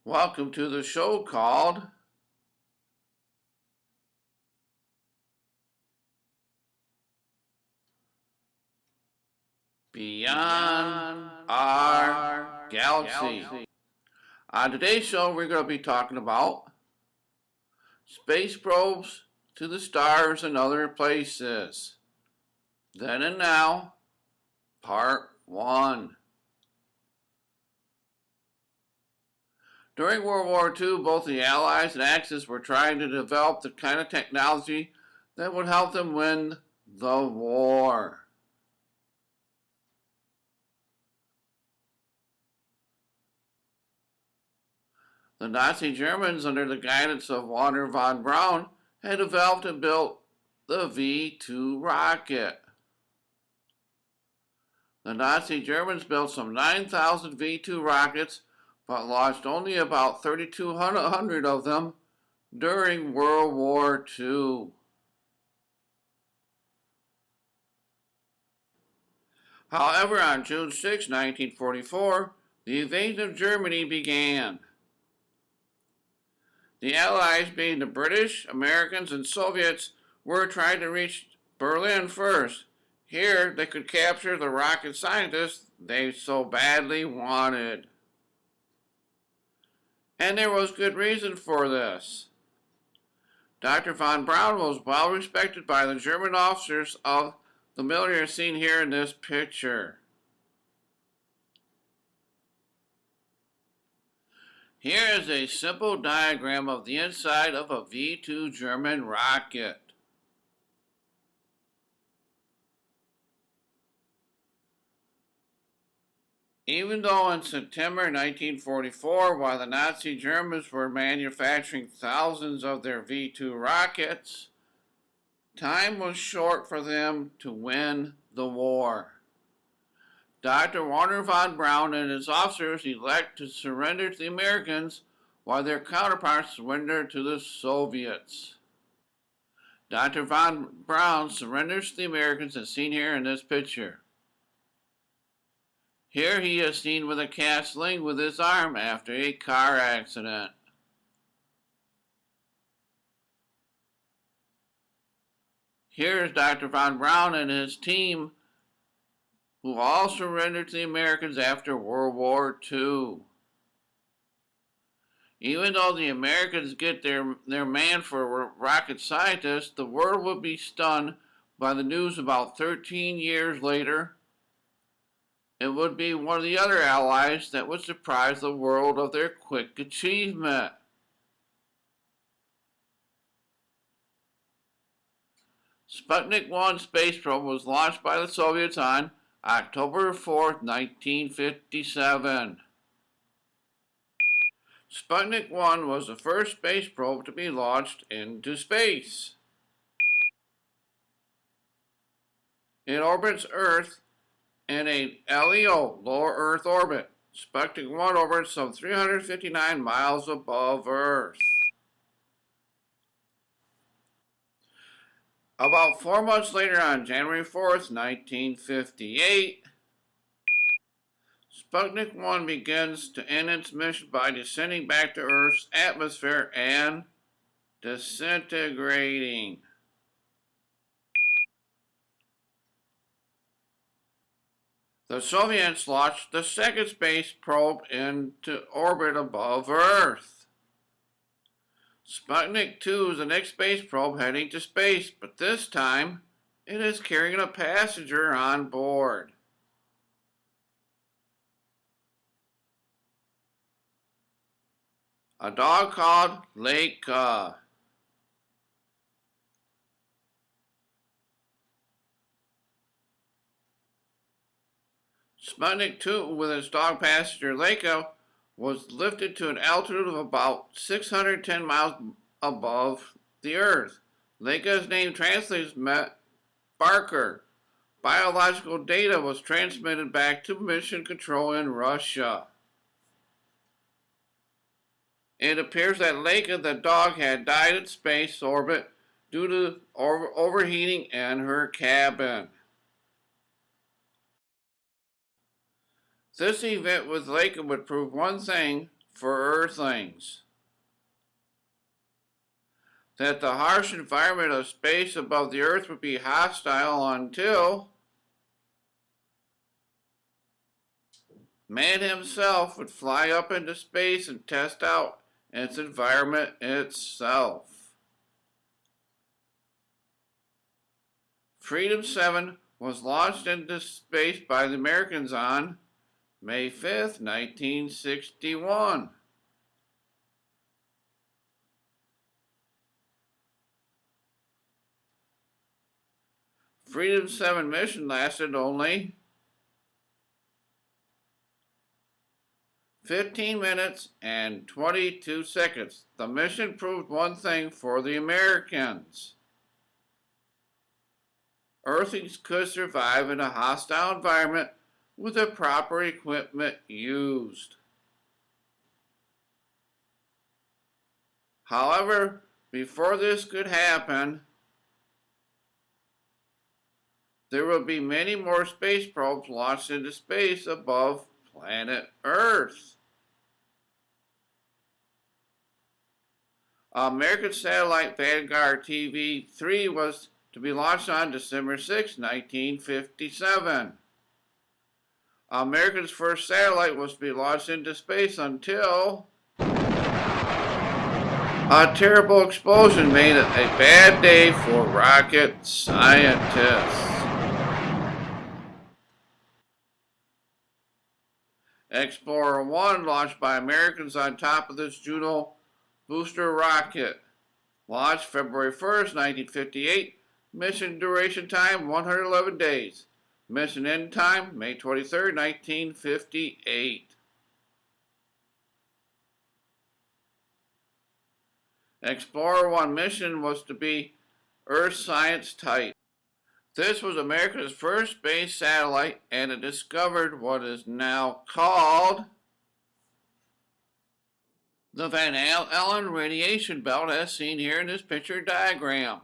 Welcome to the show called Beyond Our Galaxy. On today's show, we're going to be talking about space probes to the stars and other places. Then and now, Part 1. During World War II, both the Allies and Axis were trying to develop the kind of technology that would help them win the war. The Nazi Germans, under the guidance of Wernher von Braun, had developed and built the V-2 rocket. The Nazi Germans built some 9,000 V-2 rockets, but launched only about 3,200 of them during World War II. However, on June 6, 1944, the invasion of Germany began. The Allies, being the British, Americans, and Soviets, were trying to reach Berlin first. Here, they could capture the rocket scientists they so badly wanted. And there was good reason for this. Dr. von Braun was well respected by the German officers of the military seen here in this picture. Here is a simple diagram of the inside of a V-2 German rocket. Even though in September 1944, while the Nazi Germans were manufacturing thousands of their V-2 rockets, time was short for them to win the war. Dr. Wernher von Braun and his officers elect to surrender to the Americans while their counterparts surrender to the Soviets. Dr. von Braun surrenders to the Americans as seen here in this picture. Here he is seen with a cast sling with his arm after a car accident. Here is Dr. von Braun and his team, who all surrendered to the Americans after World War II. Even though the Americans get their man for rocket scientists, the world would be stunned by the news about 13 years later. It would be one of the other allies that would surprise the world of their quick achievement. Sputnik 1 space probe was launched by the Soviets on October 4, 1957. Sputnik 1 was the first space probe to be launched into space. It orbits Earth in a LEO, low Earth orbit. Sputnik 1 orbits some 359 miles above Earth. About 4 months later, on January 4th, 1958, Sputnik 1 begins to end its mission by descending back to Earth's atmosphere and disintegrating. The Soviets launched the second space probe into orbit above Earth. Sputnik 2 is the next space probe heading to space, but this time it is carrying a passenger on board. A dog called Laika. Sputnik 2, with its dog passenger Laika, was lifted to an altitude of about 610 miles above the Earth. Laika's name translates meant Barker. Biological data was transmitted back to Mission Control in Russia. It appears that Laika, the dog, had died in space orbit due to overheating in her cabin. This event with Laika would prove one thing for Earthlings. That the harsh environment of space above the Earth would be hostile until man himself would fly up into space and test out its environment itself. Freedom 7 was launched into space by the Americans on May 5th, 1961. Freedom 7 mission lasted only 15 minutes and 22 seconds. The mission proved one thing for the Americans. Earthlings could survive in a hostile environment with the proper equipment used. However, before this could happen, there will be many more space probes launched into space above planet Earth. American satellite Vanguard TV3 was to be launched on December 6, 1957. America's first satellite was to be launched into space until a terrible explosion made it a bad day for rocket scientists. Explorer 1, launched by Americans on top of this Juno booster rocket. Launched February 1st, 1958. Mission duration time, 111 days. Mission end time, May 23rd, 1958. Explorer 1 mission was to be Earth Science Type. This was America's first space satellite, and it discovered what is now called the Van Allen radiation belt, as seen here in this picture diagram.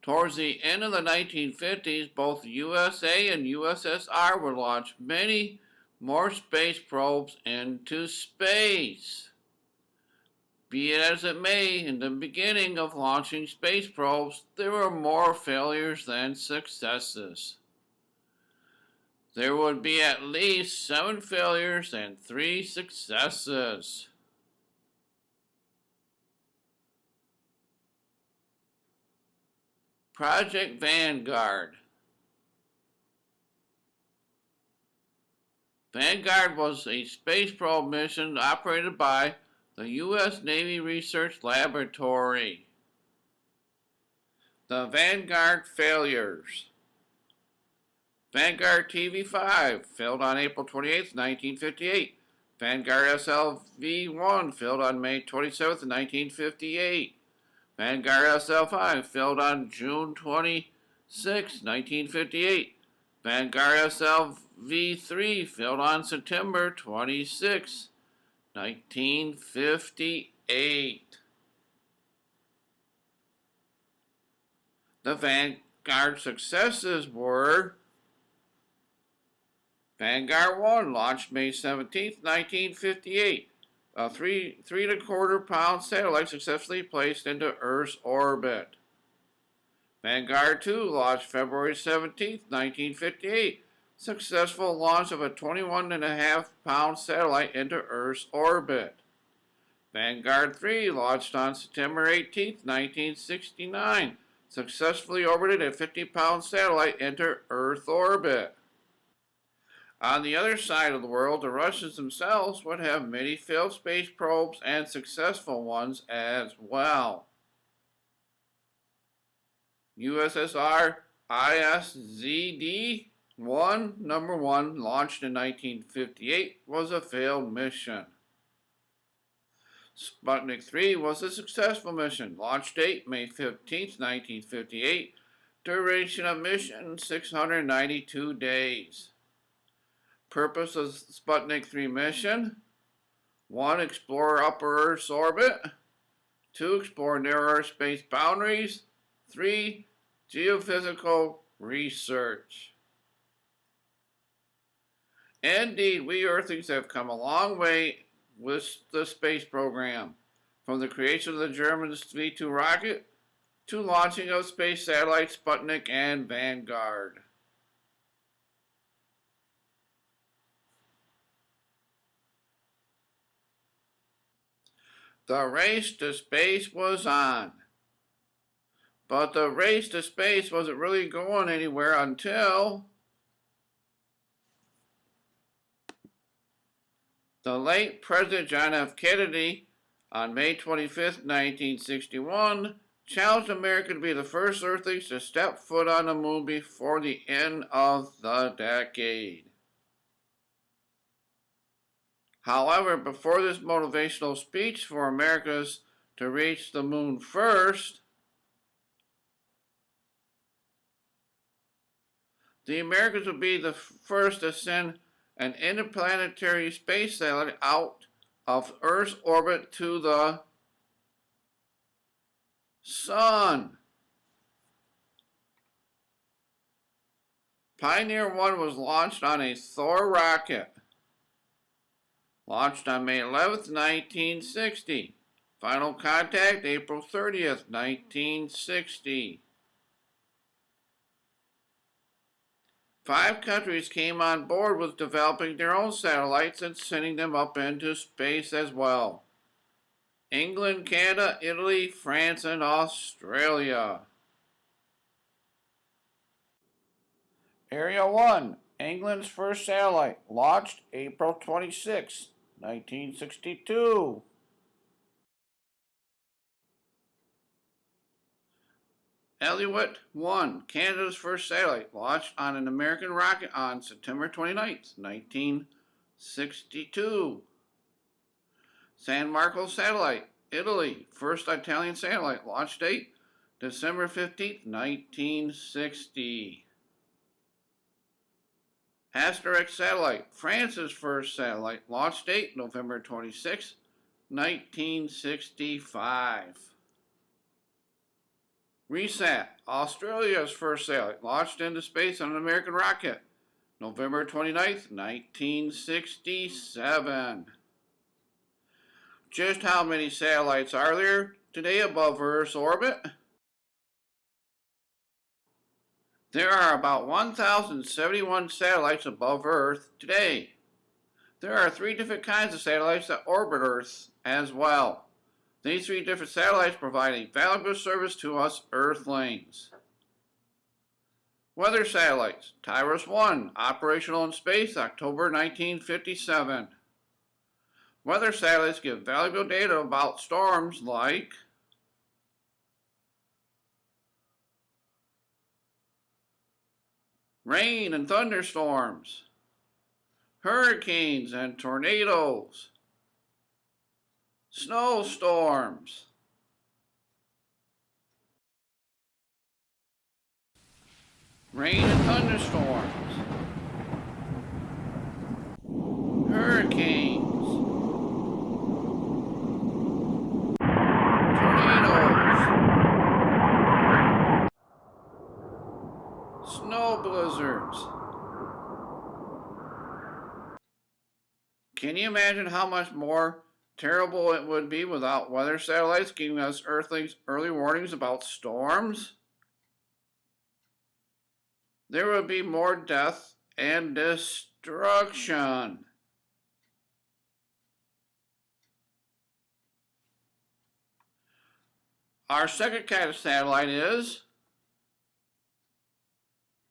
Towards the end of the 1950s, both the USA and USSR would launch many more space probes into space. Be it as it may, in the beginning of launching space probes, there were more failures than successes. There would be at least 7 failures and 3 successes. Project Vanguard. Vanguard was a space probe mission operated by the U.S. Navy Research Laboratory. The Vanguard failures. Vanguard TV5 failed on April 28, 1958. Vanguard SLV-1 failed on May 27, 1958. Vanguard SL5 failed on June 26, 1958. Vanguard SLV-3 failed on September 26, 1958. The Vanguard successes were Vanguard 1 launched May 17, 1958. A 3.25 pound satellite successfully placed into Earth's orbit. Vanguard 2 launched February 17, 1958. Successful launch of a 21.5 pound satellite into Earth's orbit. Vanguard 3 launched on September 18, 1969. Successfully orbited a 50-pound satellite into Earth orbit. On the other side of the world, the Russians themselves would have many failed space probes and successful ones as well. USSR ISZD-1 number 1, launched in 1958, was a failed mission. Sputnik 3 was a successful mission. Launch date May 15, 1958. Duration of mission 692 days. Purpose of Sputnik 3 mission: 1. Explore upper Earth's orbit. 2. Explore near Earth space boundaries. 3. Geophysical research. Indeed, we Earthlings have come a long way with the space program, from the creation of the Germans' V-2 rocket to launching of space satellites Sputnik and Vanguard. The race to space was on. But the race to space wasn't really going anywhere until the late President John F. Kennedy, on May 25, 1961, challenged America to be the first Earthlings to step foot on the moon before the end of the decade. However, before this motivational speech for Americans to reach the moon first, the Americans would be the first to send an interplanetary space satellite out of Earth's orbit to the Sun. Pioneer 1 was launched on a Thor rocket. Launched on May 11th, 1960. Final contact April 30th, 1960. 5 countries came on board with developing their own satellites and sending them up into space as well. England, Canada, Italy, France, and Australia. Area 1, England's first satellite, launched April 26, 1962. Elliott 1, Canada's first satellite, launched on an American rocket on September 29, 1962. San Marco satellite, Italy, first Italian satellite, launch date December 15, 1960. Asterix satellite, France's first satellite, launch date November 26, 1965. RESAT, Australia's first satellite, launched into space on an American rocket, November 29, 1967. Just how many satellites are there today above Earth's orbit? There are about 1,071 satellites above Earth today. There are 3 different kinds of satellites that orbit Earth as well. These 3 different satellites provide a valuable service to us Earthlings. Weather satellites, TIROS-1, operational in space, October 1957. Weather satellites give valuable data about storms like rain and thunderstorms, hurricanes and tornadoes, snowstorms, rain and thunderstorms, hurricanes, snow blizzards. Can you imagine how much more terrible it would be without weather satellites giving us Earthlings early warnings about storms? There would be more death and destruction. Our second kind of satellite is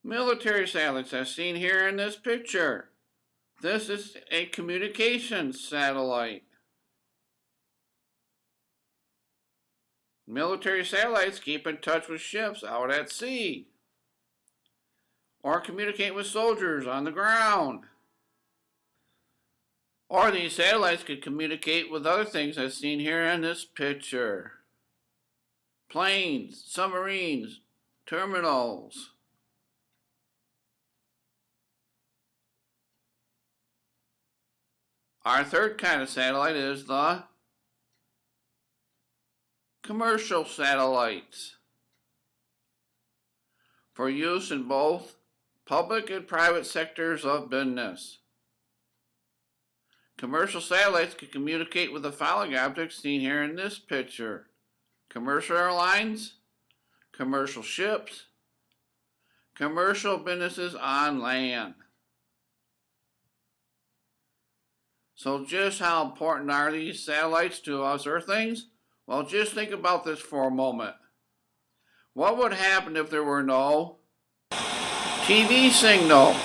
military satellites, as seen here in this picture. This is a communications satellite. Military satellites keep in touch with ships out at sea, or communicate with soldiers on the ground. Or these satellites could communicate with other things as seen here in this picture. Planes, submarines, terminals. Our third kind of satellite is the commercial satellites, for use in both public and private sectors of business. Commercial satellites can communicate with the following objects seen here in this picture: commercial airlines, commercial ships, commercial businesses on land. So just how important are these satellites to us Earthlings? Well, just think about this for a moment. What would happen if there were no TV signal?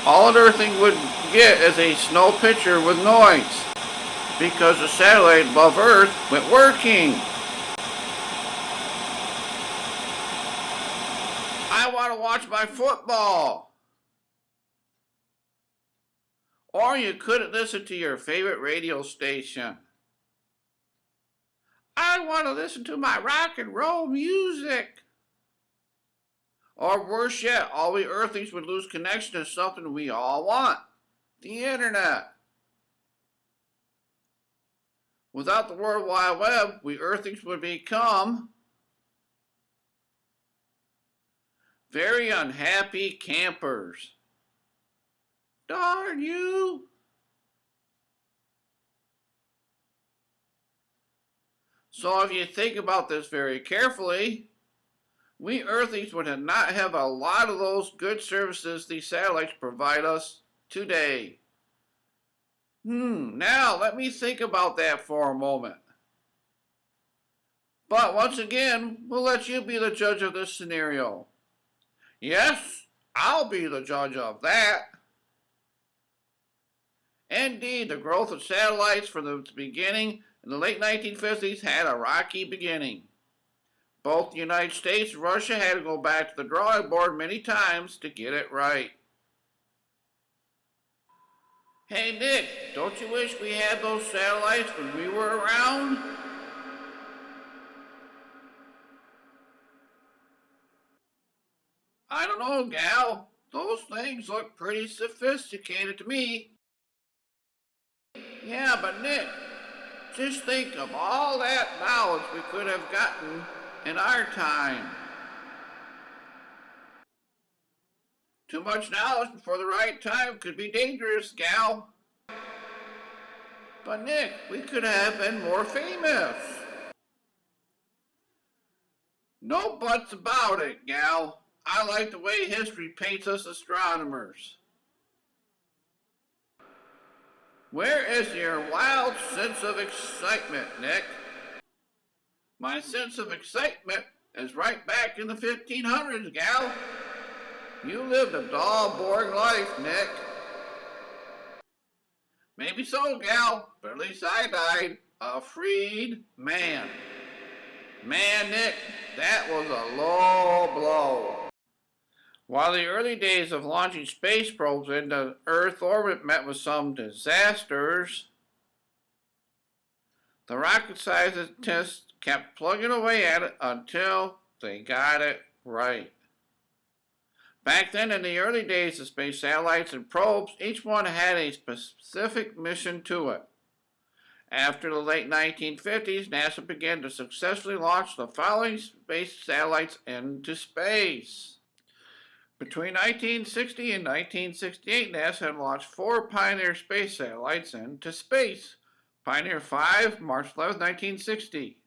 All an Earthling would get is a snow picture with noise because the satellite above Earth quit working. I want to watch my football. Or you couldn't listen to your favorite radio station. I want to listen to my rock and roll music. Or worse yet, all we Earthlings would lose connection to something we all want: the internet. Without the World Wide Web, we Earthlings would become very unhappy campers. Darn you! So if you think about this very carefully, we Earthlings would not have a lot of those good services these satellites provide us today. Now let me think about that for a moment. But once again, we'll let you be the judge of this scenario. Yes, I'll be the judge of that. Indeed, the growth of satellites from the beginning in the late 1950s had a rocky beginning. Both the United States and Russia had to go back to the drawing board many times to get it right. Hey Nick, don't you wish we had those satellites when we were around? I don't know, gal. Those things look pretty sophisticated to me. Yeah, but Nick, just think of all that knowledge we could have gotten in our time. Too much knowledge before the right time could be dangerous, gal. But Nick, we could have been more famous. No buts about it, gal. I like the way history paints us astronomers. Where is your wild sense of excitement, Nick? My sense of excitement is right back in the 1500s, gal. You lived a dull, boring life, Nick. Maybe so, gal, but at least I died a freed man. Man, Nick, that was a low blow. While the early days of launching space probes into Earth orbit met with some disasters, the rocket scientists kept plugging away at it until they got it right. Back then, in the early days of space satellites and probes, each one had a specific mission to it. After the late 1950s, NASA began to successfully launch the following space satellites into space. Between 1960 and 1968, NASA had launched 4 Pioneer space satellites into space. Pioneer 5, March 11, 1960.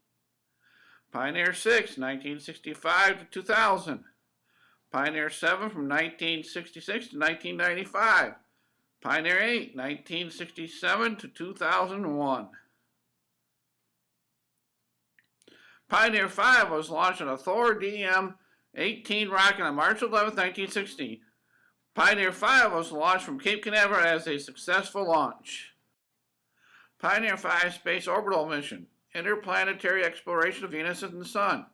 Pioneer 6, 1965 to 2000. Pioneer 7 from 1966 to 1995. Pioneer 8, 1967 to 2001. Pioneer 5 was launched on a Thor DM-18 rocket on March 11, 1960. Pioneer 5 was launched from Cape Canaveral as a successful launch. Pioneer 5 Space Orbital Mission, interplanetary exploration of Venus and the Sun.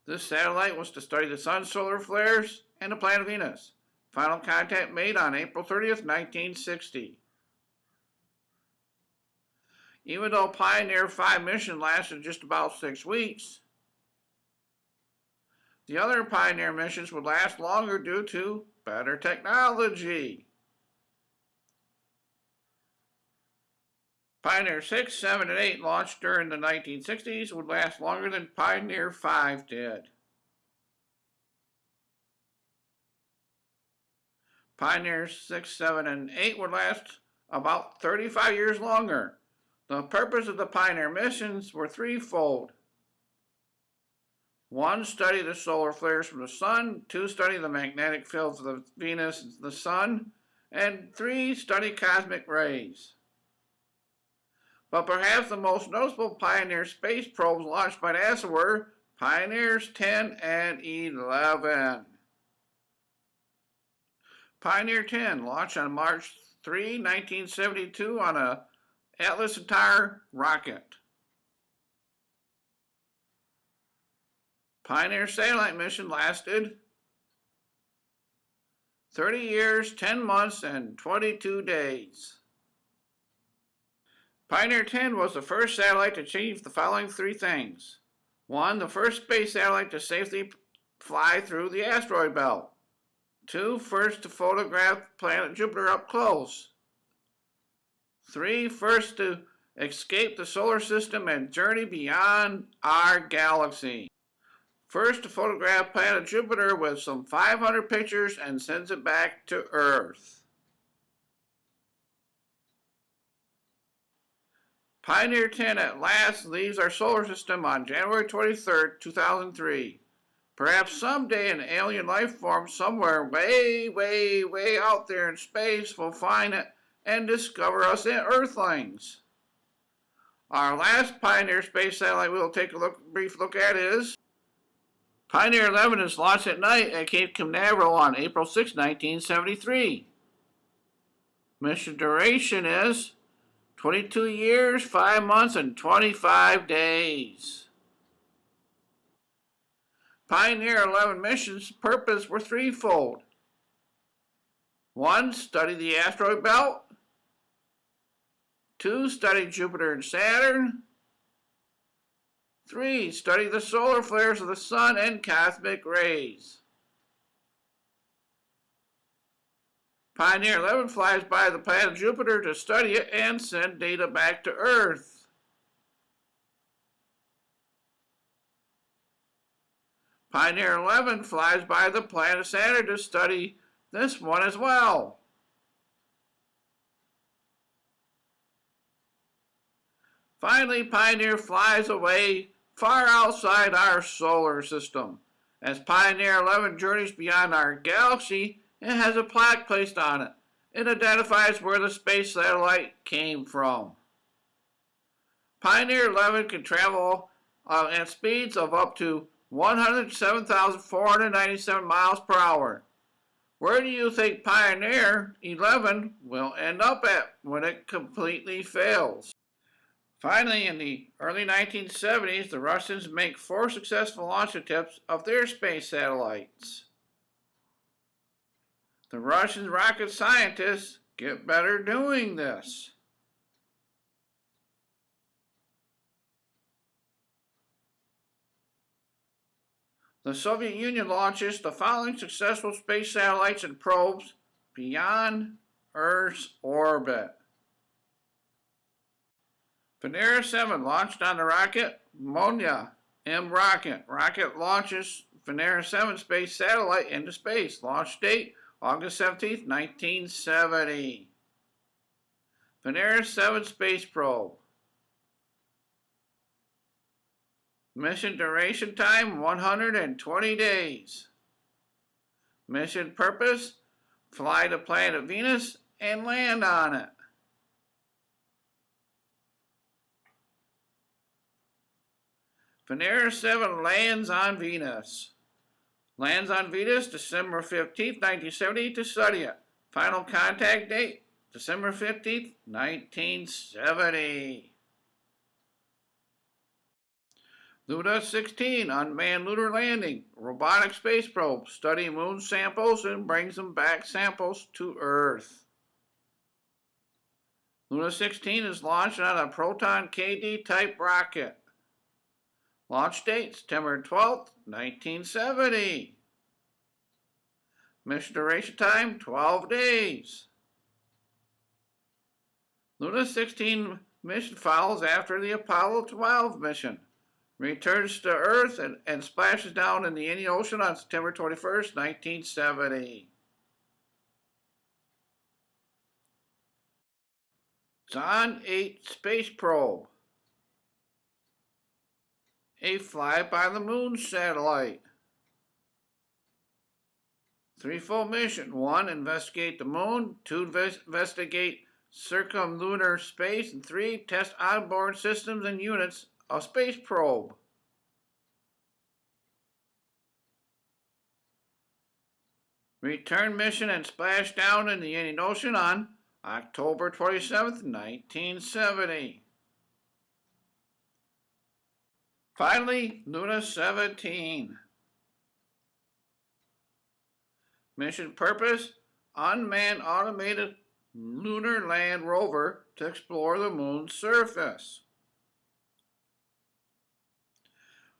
This satellite was to study the Sun's solar flares and the planet Venus. Final contact made on April 30th, 1960. Even though Pioneer 5 mission lasted just about 6 weeks, the other Pioneer missions would last longer due to better technology. Pioneer 6, 7, and 8, launched during the 1960s, would last longer than Pioneer 5 did. Pioneer 6, 7, and 8 would last about 35 years longer. The purpose of the Pioneer missions were threefold. 1, study the solar flares from the sun. 2, study the magnetic fields of the Venus and the sun. And 3, study cosmic rays. But perhaps the most noticeable Pioneer space probes launched by NASA were Pioneers 10 and 11. Pioneer 10 launched on March 3, 1972 on a Atlas Centaur rocket. Pioneer satellite mission lasted 30 years, 10 months, and 22 days. Pioneer 10 was the first satellite to achieve the following 3 things. 1, the first space satellite to safely fly through the asteroid belt. 2, first to photograph planet Jupiter up close. 3, first to escape the solar system and journey beyond our galaxy. First to photograph planet Jupiter with some 500 pictures and sends it back to Earth. Pioneer 10 at last leaves our solar system on January 23, 2003. Perhaps someday an alien life form somewhere way, way, way out there in space will find it and discover us Earthlings. Our last Pioneer space satellite we'll take a brief look at is Pioneer 11 is launched at night at Cape Canaveral on April 6, 1973. Mission duration is 22 years, 5 months, and 25 days. Pioneer 11 mission's purpose were threefold. 1, study the asteroid belt. 2, study Jupiter and Saturn. 3, study the solar flares of the sun and cosmic rays. Pioneer 11 flies by the planet Jupiter to study it and send data back to Earth. Pioneer 11 flies by the planet Saturn to study this one as well. Finally, Pioneer flies away far outside our solar system. As Pioneer 11 journeys beyond our galaxy, it has a plaque placed on it. It identifies where the space satellite came from. Pioneer 11 can travel at speeds of up to 107,497 miles per hour. Where do you think Pioneer 11 will end up at when it completely fails? Finally, in the early 1970s, the Russians make 4 successful launch attempts of their space satellites. The Russian rocket scientists get better doing this. The Soviet Union launches the following successful space satellites and probes beyond Earth's orbit. Venera 7 launched on the rocket Monya M rocket. Rocket launches Venera 7 space satellite into space. Launch date August 17, 1970. Venera 7 space probe. Mission duration time 120 days. Mission purpose: fly to planet Venus and land on it. Venera 7 lands on Venus. Lands on Venus December 15, 1970 to study it. Final contact date December 15, 1970. Luna 16 unmanned lunar landing. Robotic space probe. Study moon samples and brings them back samples to Earth. Luna 16 is launched on a Proton KD type rocket. Launch date September 12, 1970. Mission duration time 12 days. Luna 16 mission follows after the Apollo 12 mission. Returns to Earth and splashes down in the Indian Ocean on September 21st, 1970. Zond 8 space probe, a fly-by-the-moon satellite. Threefold mission. 1, investigate the moon. 2, investigate circumlunar space. And 3, test onboard systems and units of space probe. Return mission and splash down in the Indian Ocean on October 27th, 1970. Finally, Luna 17. Mission purpose: unmanned automated lunar land rover to explore the moon's surface.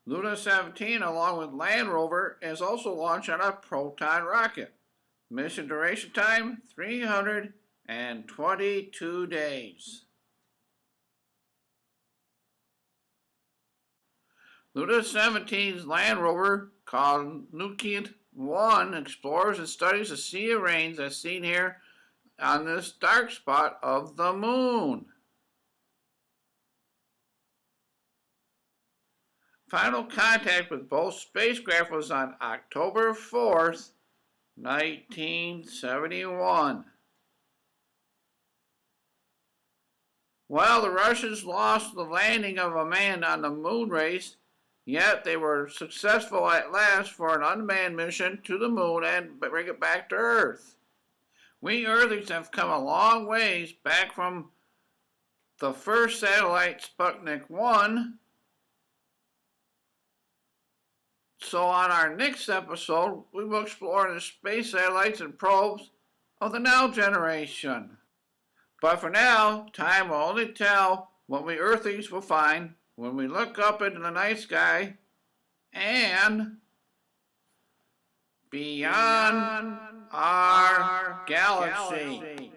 Luna 17, along with Land Rover, is also launched on a Proton rocket. Mission duration time, 322 days. Luna 17's Land Rover, called Nukiet 1, explores and studies the sea of rains as seen here on this dark spot of the moon. Final contact with both spacecraft was on October 4th, 1971. Well, the Russians lost the landing of a man on the moon race, yet they were successful at last for an unmanned mission to the moon and bring it back to Earth. We Earthlings have come a long ways back from the first satellite, Sputnik 1. So on our next episode, we will explore the space satellites and probes of the now generation. But for now, time will only tell what we Earthlings will find when we look up into the night sky and beyond our galaxy.